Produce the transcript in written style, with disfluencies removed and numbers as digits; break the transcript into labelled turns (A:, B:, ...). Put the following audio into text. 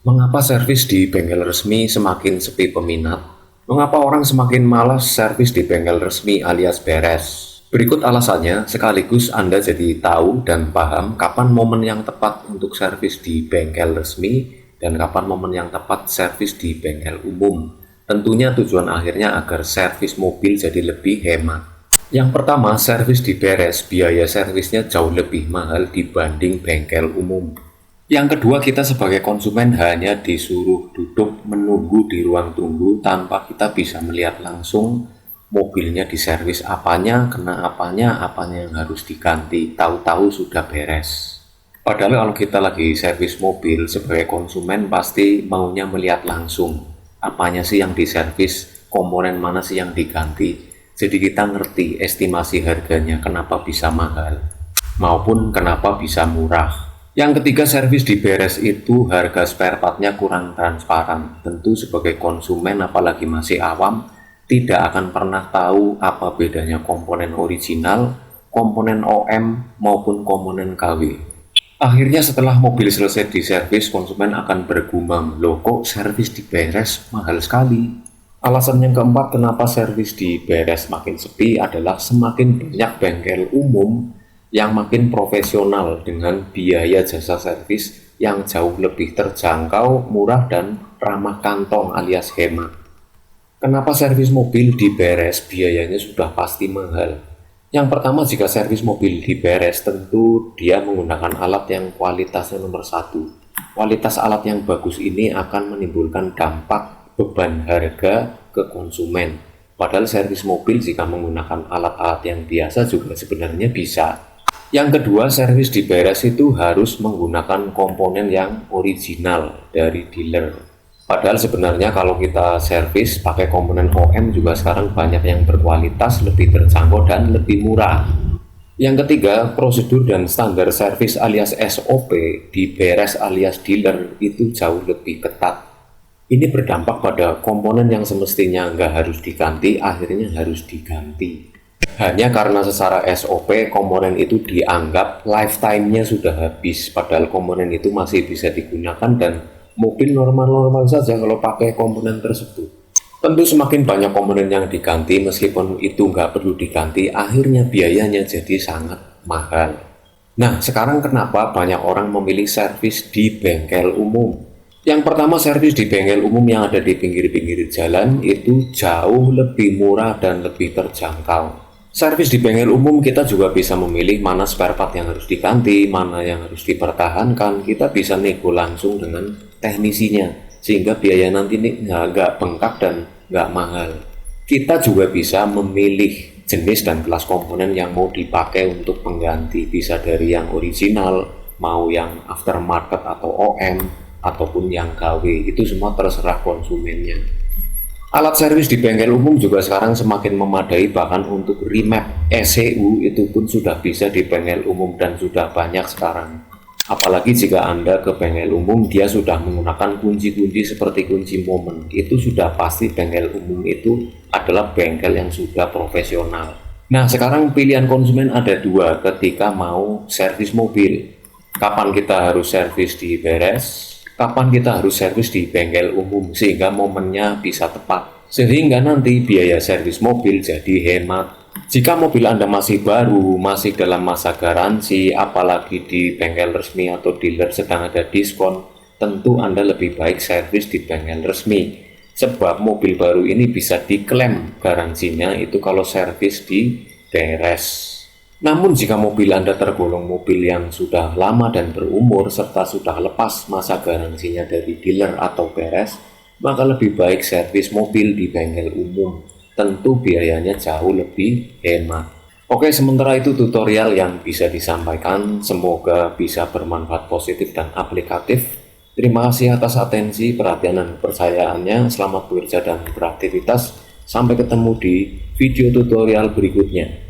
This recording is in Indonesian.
A: Mengapa servis di bengkel resmi semakin sepi peminat? Mengapa orang semakin malas servis di bengkel resmi alias beres? Berikut alasannya, sekaligus Anda jadi tahu dan paham kapan momen yang tepat untuk servis di bengkel resmi dan kapan momen yang tepat servis di bengkel umum. Tentunya tujuan akhirnya agar servis mobil jadi lebih hemat. Yang pertama, servis di beres, biaya servisnya jauh lebih mahal dibanding bengkel umum. Yang kedua, kita sebagai konsumen hanya disuruh duduk menunggu di ruang tunggu tanpa kita bisa melihat langsung mobilnya diservis apanya, kena apanya yang harus diganti, tahu-tahu sudah beres. Padahal kalau kita lagi servis mobil sebagai konsumen pasti maunya melihat langsung apanya sih yang diservis, komponen mana sih yang diganti. Jadi kita ngerti estimasi harganya kenapa bisa mahal maupun kenapa bisa murah. Yang ketiga, servis di beres itu harga spare partnya kurang transparan. Tentu sebagai konsumen apalagi masih awam, tidak akan pernah tahu apa bedanya komponen original, komponen OM, maupun komponen KW. Akhirnya setelah mobil selesai diservis, konsumen akan bergumam, loh kok servis di beres mahal sekali. Alasan yang keempat kenapa servis di beres makin sepi adalah semakin banyak bengkel umum yang makin profesional dengan biaya jasa servis yang jauh lebih terjangkau, murah, dan ramah kantong alias hemat. Kenapa servis mobil di beres biayanya sudah pasti mahal? Yang pertama, jika servis mobil di beres tentu dia menggunakan alat yang kualitasnya nomor satu. Kualitas alat yang bagus ini akan menimbulkan dampak beban harga ke konsumen. Padahal servis mobil jika menggunakan alat-alat yang biasa juga sebenarnya bisa. Yang kedua, servis di beres itu harus menggunakan komponen yang original dari dealer. Padahal sebenarnya kalau kita servis pakai komponen OM juga sekarang banyak yang berkualitas, lebih terjangkau dan lebih murah. Yang ketiga, prosedur dan standar servis alias SOP di beres alias dealer itu jauh lebih ketat. Ini berdampak pada komponen yang semestinya nggak harus diganti, akhirnya harus diganti. Hanya karena secara SOP komponen itu dianggap lifetime-nya sudah habis, padahal komponen itu masih bisa digunakan dan mobil normal-normal saja kalau pakai komponen tersebut. Tentu semakin banyak komponen yang diganti, meskipun itu nggak perlu diganti, akhirnya biayanya jadi sangat mahal. Nah, sekarang kenapa banyak orang memilih servis di bengkel umum? Yang pertama, servis di bengkel umum yang ada di pinggir-pinggir jalan itu jauh lebih murah dan lebih terjangkau. Servis di bengkel umum kita juga bisa memilih mana spare part yang harus diganti, mana yang harus dipertahankan. Kita bisa nego langsung dengan teknisinya, sehingga biaya nanti nggak bengkak dan nggak mahal. Kita juga bisa memilih jenis dan kelas komponen yang mau dipakai untuk pengganti, bisa dari yang original, mau yang aftermarket atau OM, ataupun yang KW, itu semua terserah konsumennya. Alat servis di bengkel umum juga sekarang semakin memadai, bahkan untuk remap ECU itu pun sudah bisa di bengkel umum dan sudah banyak sekarang. Apalagi jika Anda ke bengkel umum dia sudah menggunakan kunci-kunci seperti kunci momen, itu sudah pasti bengkel umum itu adalah bengkel yang sudah profesional. Nah, sekarang pilihan konsumen ada dua ketika mau servis mobil. Kapan kita harus servis di beres? Kapan kita harus servis di bengkel umum sehingga momennya bisa tepat, sehingga nanti biaya servis mobil jadi hemat. Jika mobil Anda masih baru, masih dalam masa garansi, apalagi di bengkel resmi atau dealer sedang ada diskon, tentu Anda lebih baik servis di bengkel resmi, sebab mobil baru ini bisa diklaim garansinya itu kalau servis di beres. Namun jika mobil Anda tergolong mobil yang sudah lama dan berumur serta sudah lepas masa garansinya dari dealer atau beres, maka lebih baik servis mobil di bengkel umum. Tentu biayanya jauh lebih hemat. Oke, sementara itu tutorial yang bisa disampaikan, semoga bisa bermanfaat positif dan aplikatif. Terima kasih atas atensi, perhatian, dan kepercayaannya. Selamat bekerja dan beraktivitas. Sampai ketemu di video tutorial berikutnya.